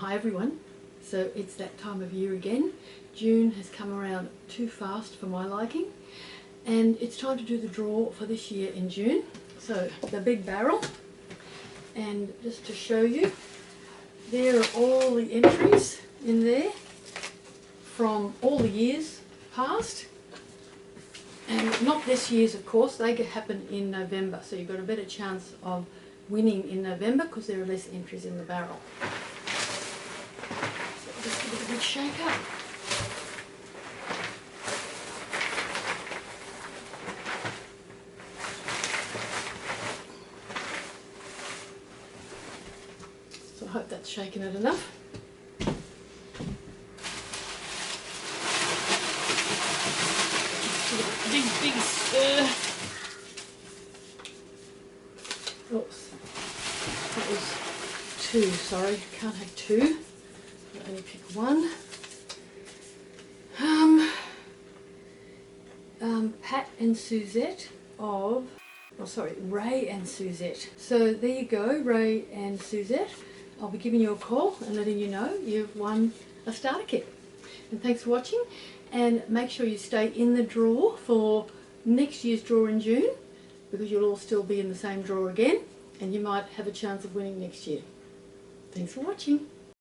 Hi everyone. So it's that time of year again. June has come around too fast for my liking, and it's time to do the draw for this year in June. So the big barrel, and just to show you, there are all the entries in there from all the years past, and not this year's of course, they happen in November, so you've got a better chance of winning in November because there are less entries in the barrel. So I'll just give it a good shake up. So I hope that's shaken it enough. Big stir. Oops, that was two, sorry, can't have two, I'll only pick one. Pat and Suzette of, Ray and Suzette. So there you go, Ray and Suzette. I'll be giving you a call and letting you know you've won a starter kit. And thanks for watching, and make sure you stay in the draw for next year's draw in June, because you'll all still be in the same draw again and you might have a chance of winning next year. Thanks for watching.